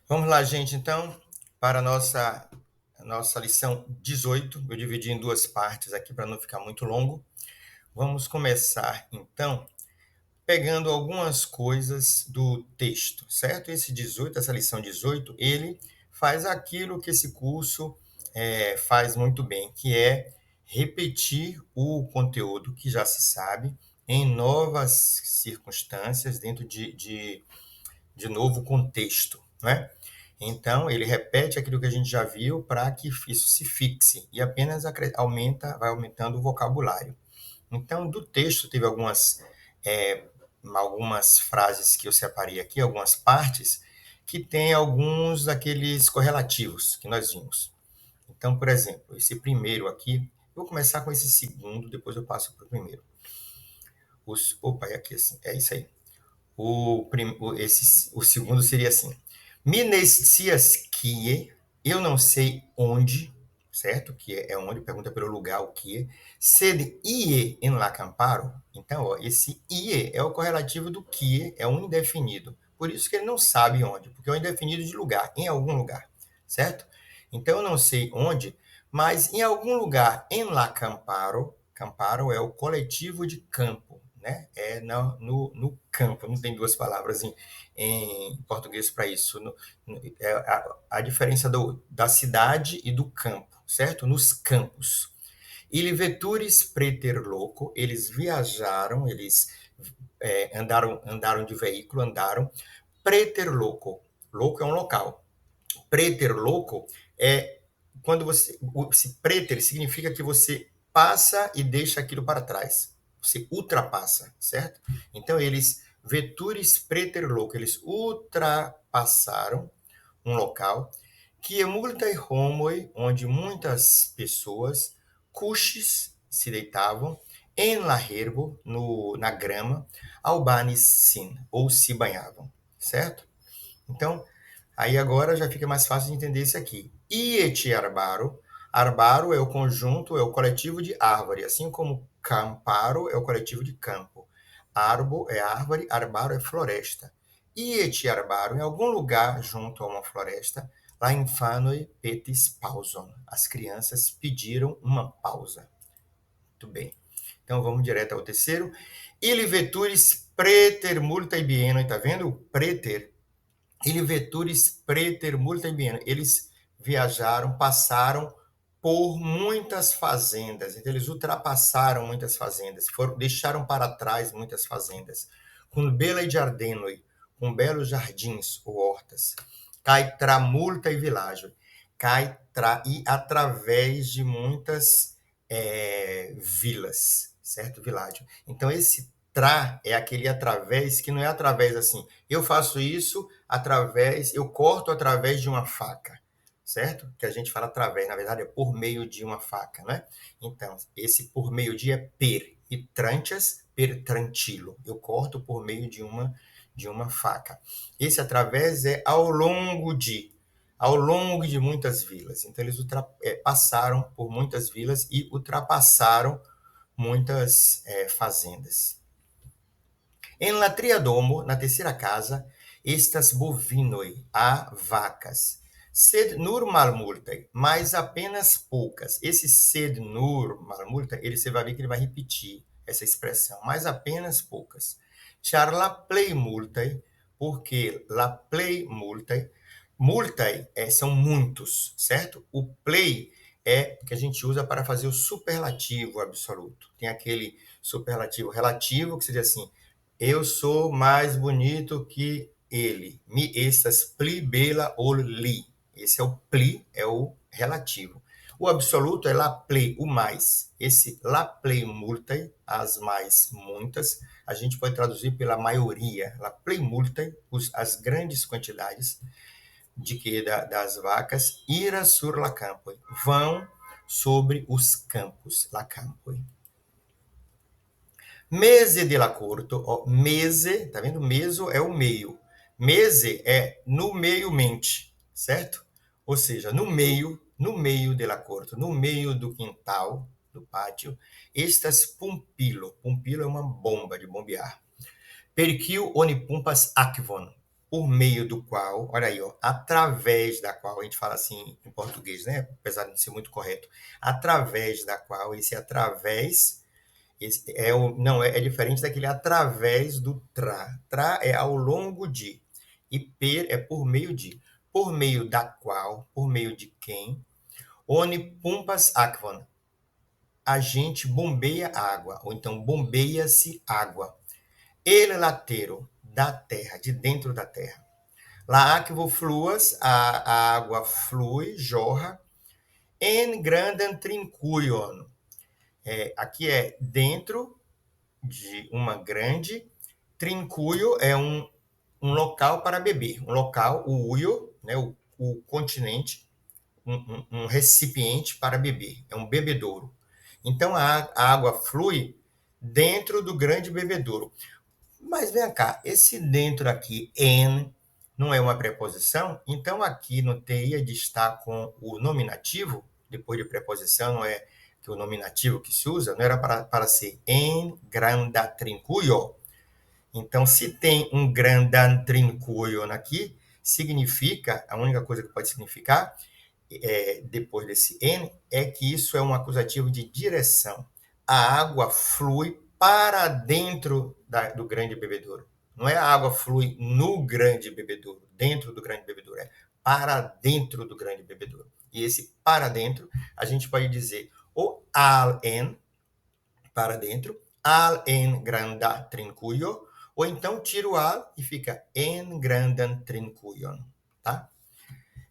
Vamos lá, gente, então, para a nossa lição 18. Eu dividi em duas partes aqui para não ficar muito longo. Vamos começar, então, pegando algumas coisas do texto, certo? Essa lição 18, ele faz aquilo que esse curso faz muito bem, que é repetir o conteúdo que já se sabe em novas circunstâncias, dentro de novo contexto, né? Então, ele repete aquilo que a gente já viu para que isso se fixe e apenas vai aumentando o vocabulário. Então, do texto, teve algumas frases que eu separei aqui, algumas partes, que tem alguns daqueles correlativos que nós vimos. Então, por exemplo, esse primeiro aqui, eu vou começar com esse segundo, depois eu passo para o primeiro. Opa, é aqui assim, é isso aí. O segundo seria assim: Minestias kie, eu não sei onde, certo? Que é onde, pergunta pelo lugar, o que. Sed ie en la camparo. Então, ó, esse ie é o correlativo do kie, é um indefinido. Por isso que ele não sabe onde, porque é um indefinido de lugar, em algum lugar, certo? Então, eu não sei onde, mas em algum lugar, em la camparo, camparo é o coletivo de campo, né? É no campo, não tem duas palavras em português para isso. É a diferença da cidade e do campo, certo? Nos campos. Ili veturis preter loco, eles viajaram, eles andaram de veículo, andaram. Preter loco, loco é um local. Preter loco é quando esse preter significa que você passa e deixa aquilo para trás. Você ultrapassa, certo? Então eles veturis preter loco, eles ultrapassaram um local que é multae homoi, onde muitas pessoas cuxes se deitavam em la herbo, na grama, albanis sin, ou se banhavam, certo? Então, aí agora já fica mais fácil de entender isso aqui. Ieti arbaro. Arbaro é o conjunto, é o coletivo de árvore, assim como camparo é o coletivo de campo. Arbo é árvore, arbaro é floresta. Ieti arbaro, em algum lugar junto a uma floresta, lá infanoi petis pauson. As crianças pediram uma pausa. Muito bem. Então vamos direto ao terceiro. Ili veturis preter multa ibieno. Tá vendo? Preter, ili veturis preter multa ibieno. Eles viajaram, passaram por muitas fazendas. Então eles ultrapassaram muitas fazendas, deixaram para trás muitas fazendas. Com bela giardenoi, com belos jardins ou hortas. Cai tra multa e vilaggio. Cai tra e através de muitas vilas, certo? Világio. Então esse tra é aquele através que não é através assim. Eu faço isso através, eu corto através de uma faca, certo? Que a gente fala através, na verdade é por meio de uma faca, né? Então, esse por meio de é per e tranchas per trantilo. Eu corto por meio de uma faca. Esse através é ao longo de muitas vilas. Então, eles passaram por muitas vilas e ultrapassaram muitas fazendas. Em la triadomo, na terceira casa, estas bovinoi, há vacas. Sed nur malmultae, mas apenas poucas. Esse sed nur malmultae, você vai ver que ele vai repetir essa expressão, mas apenas poucas. Char la plei multae, porque la plei multae são muitos, certo? O plei é que a gente usa para fazer o superlativo absoluto. Tem aquele superlativo relativo, que seria assim: eu sou mais bonito que ele. Mi estas pli bela ol li. Esse é o pli, é o relativo. O absoluto é la plei, o mais. Esse la plei multae, as mais muitas, a gente pode traduzir pela maioria. La plei multae, as grandes quantidades das vacas, ira sur la campoi, vão sobre os campos, la campoi. Mese de la corto, ó, mese, tá vendo? Meso é o meio. Mese é no meio mente, certo? Ou seja, no meio de la corto, no meio do quintal, do pátio, estas pumpilo. Pumpilo é uma bomba de bombear. Perquio oni pumpas aquivon. por meio do qual, olha aí, ó, através da qual, a gente fala assim em português, né? Apesar de não ser muito correto, através da qual, esse através, esse não, é diferente daquele através do tra. Tra é ao longo de, e per é por meio de. Por meio da qual, por meio de quem, oni pumpas aquam, a gente bombeia água, ou então bombeia-se água. El latero, da terra, de dentro da terra. La aquo fluas, a água flui, jorra, en grandam trincuion. Aqui é dentro de uma grande, trincuio é um local para beber, um local, o uio, né, o continente, um recipiente para beber, é um bebedouro. Então a água flui dentro do grande bebedouro. Mas vem cá, esse dentro aqui, en, não é uma preposição? Então aqui não teria de estar com o nominativo, depois de preposição, não é que o nominativo que se usa, não era para ser en granda trincuio? Então, se tem um grandan trincuio aqui, significa, a única coisa que pode significar, depois desse N, é que isso é um acusativo de direção. A água flui para dentro do grande bebedouro. Não é a água flui no grande bebedouro, dentro do grande bebedouro, é para dentro do grande bebedouro. E esse para dentro, a gente pode dizer o al en, para dentro, al en granda trincuio, ou então tira o al e fica en grandam trincuion, tá?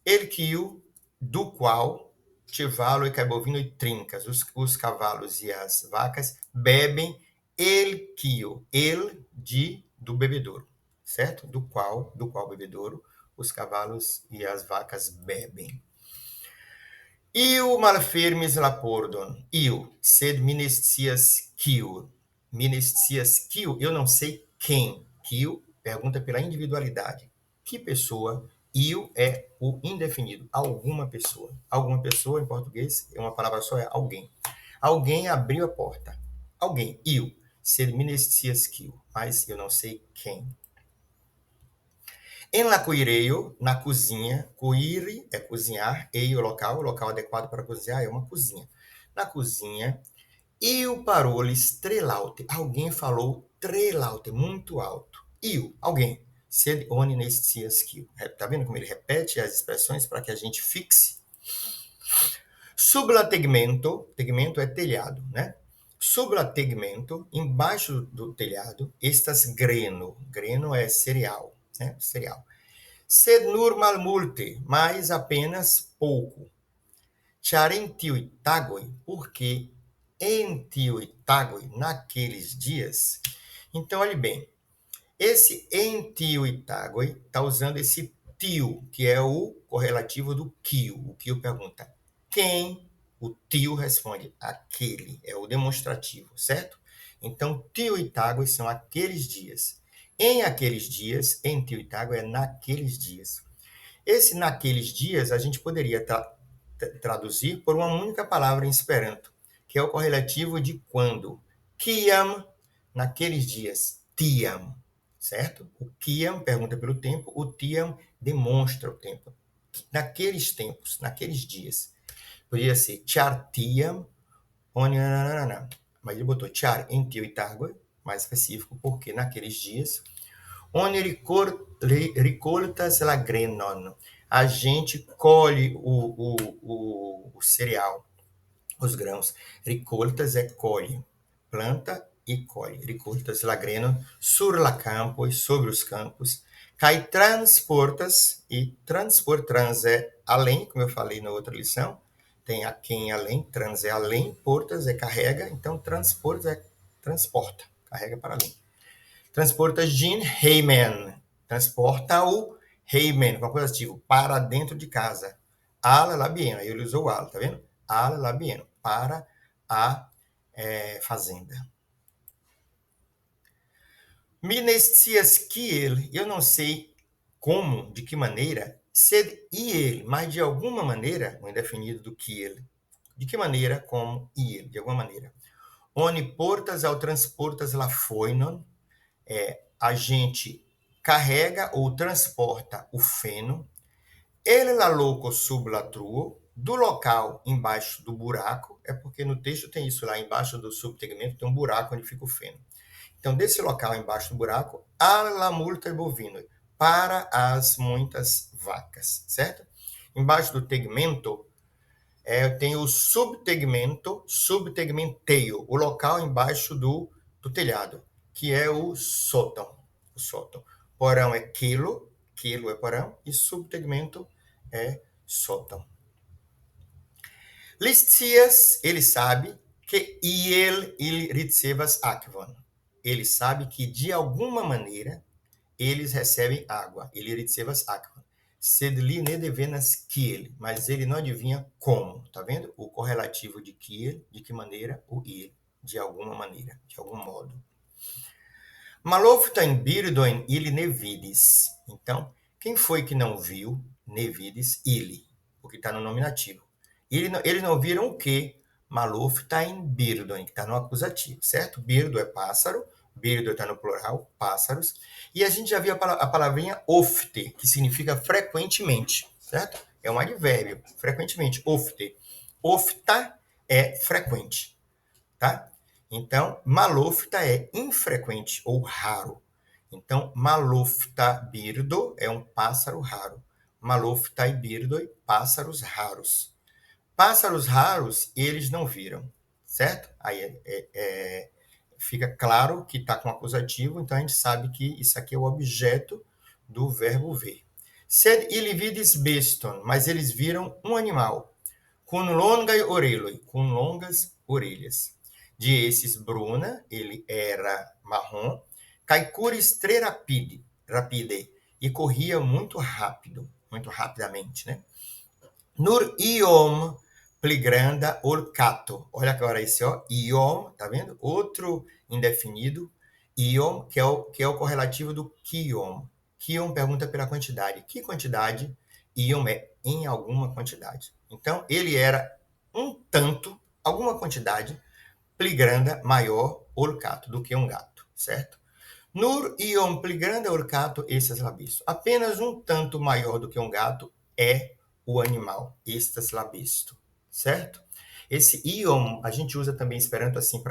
El quio, do qual tivalo e caibovino e trincas, os cavalos e as vacas bebem el quio, el do bebedouro, certo? Do qual bebedouro os cavalos e as vacas bebem. Iu malfermis la pordon, iu, sed minestias quiu. Minestias quiu, eu não sei quem. Quiu pergunta pela individualidade. Que pessoa? Iu é o indefinido, alguma pessoa. Alguma pessoa, em português, é uma palavra só, é alguém. Alguém abriu a porta. Alguém, iu, sed minestias quiu. Mas eu não sei quem. Em la cuireio, na cozinha, cuire é cozinhar, e o local adequado para cozinhar é uma cozinha. Na cozinha, eu paroles trelaute, alguém falou trelaute, muito alto. Eu, alguém, sed oni nescias skill. Tá vendo como ele repete as expressões para que a gente fixe? Subla tegmento, tegmento é telhado, né? Subla tegmento, embaixo do telhado, estas greno, greno é cereal, né? Cereal. Sed nur malmulte, mas apenas pouco. Char en tiui tagoi, porque em tiui tagoi, naqueles dias. Então, olhe bem, esse em tiui tagoi está usando esse tio, que é o correlativo do quio. O quio pergunta quem, o tio responde aquele, é o demonstrativo, certo? Então, tio e tagoi são aqueles dias. Em aqueles dias, em tio e tagoi é naqueles dias. Esse naqueles dias a gente poderia traduzir por uma única palavra em Esperanto, que é o correlativo de quando. Kiam, naqueles dias. Tiam, certo? O kiam pergunta pelo tempo, o tiam demonstra o tempo. Naqueles tempos, naqueles dias. Poderia ser char tiam, mas ele botou char em tio e targo, mais específico, porque naqueles dias Oni ricoltas la grenon. A gente colhe o cereal, os grãos. Ricoltas é colhe, planta e colhe. Ricoltas la grenon sur la campos, sobre os campos. Cai transportas, e trans é além, como eu falei na outra lição. Tem a quem além, trans é além, portas é carrega, então transporta é transporta, carrega para além. Transporta Jean Heyman. Transporta o Heyman, com acusativo, para dentro de casa. Al labieno. Aí ele usou o al, tá vendo? Al labieno, para a fazenda. Minestias que ele, eu não sei como, de que maneira, sed e ele, mas de alguma maneira, o indefinido do que ele. De que maneira, como e ele, de alguma maneira. Oni portas ao transportas la foinon, a gente carrega ou transporta o feno, ele la loco sub la truo, do local embaixo do buraco, é porque no texto tem isso lá, embaixo do subtegmento tem um buraco onde fica o feno. Então, desse local embaixo do buraco, a la multa bovino, para as muitas vacas, certo? Embaixo do tegmento, tem o subtegmento, subtegmenteio, o local embaixo do telhado, que é o sótão. O sótão. Porão é quilo é porão, e subtegmento é sótão. Listias, ele sabe que ele recebas aquvan. Ele sabe que, de alguma maneira, eles recebem água. Ele recebas aquvan. Sed li ne devenas kiel, mas ele não adivinha como. Tá vendo? O correlativo de kiel, de que maneira? O il, de alguma maneira, de algum modo. Malofta in birdoin ili ne vidis. Então, quem foi que não viu? Ne vidis ili, porque está no nominativo. Eles não viram o quê? Malofta in birdoin, que está no acusativo, certo? Birdo é pássaro, birdo está no plural, pássaros. E a gente já viu a palavrinha ofte, que significa frequentemente, certo? É um advérbio, frequentemente, ofte. Ofta é frequente, tá? Então, malofta é infrequente ou raro. Então, malofta birdo é um pássaro raro. Malofta birdoi, pássaros raros. Pássaros raros, eles não viram, certo? Aí fica claro que está com acusativo, então a gente sabe que isso aqui é o objeto do verbo ver. Sed ili vidis beston, mas eles viram um animal, com longae oreloi, com longas orelhas. De esses bruna, ele era marrom, caicuris tre rapide, e corria muito rápido, muito rapidamente, né? Nur iom pligranda orcato. Olha agora esse, ó, iom, tá vendo? Outro indefinido, iom, que é o correlativo do kiom. Kiom pergunta pela quantidade. Que quantidade? Iom é em alguma quantidade. Então, ele era um tanto, alguma quantidade, pligranda maior orcato do que um gato, certo? Nur iom pligranda orcato estas labisto. Apenas um tanto maior do que um gato é o animal, estas labisto, certo? Esse iom a gente usa também esperanto assim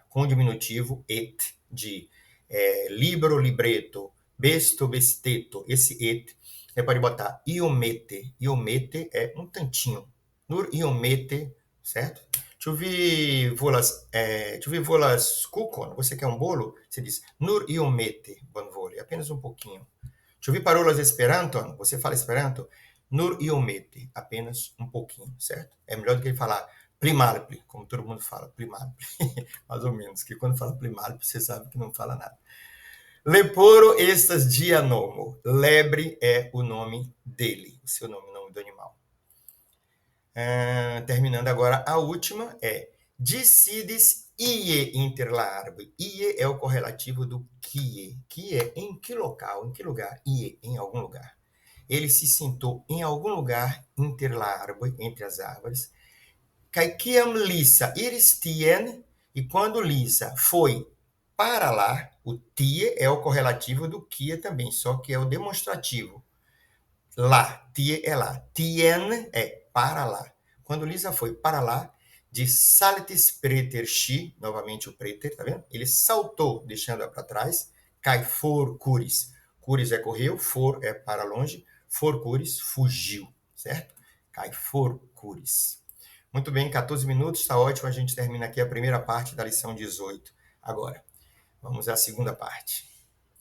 com o diminutivo et, de libro, libreto, besto, besteto. Esse et, você pode botar iomete. Iomete é um tantinho. Nur iomete, certo? Deixa eu volas kukon. Você quer um bolo? Você diz nur iomete bonvoli, apenas um pouquinho. Deixa eu ver parolas esperanto. Você fala esperanto? Nur iomete, apenas um pouquinho, certo? É melhor do que ele falar primalpli, como todo mundo fala, primalpli. Mais ou menos, que quando fala primalpli, você sabe que não fala nada. Leporo estas dianomo. Lebre é o nome dele, o seu nome, o nome do animal. Terminando agora, a última é decides ie inter la árvore. Ie é o correlativo do kie. Kie é em que local, em que lugar? Ie, em algum lugar. Ele se sentou em algum lugar inter la árvore, entre as árvores. Caiquiam lisa iris tien, e quando Lisa foi para lá, o tie é o correlativo do kie também, só que é o demonstrativo. Lá, tie é lá. Tien é para lá. Quando Lisa foi para lá, de saltis preter chi, novamente o preter, tá vendo? Ele saltou, deixando-a para trás. Cai for curis. Curis é correu, for é para longe, for curis, fugiu, certo? Cai for curis. Muito bem, 14 minutos, está ótimo. A gente termina aqui a primeira parte da lição 18. Agora, vamos à segunda parte.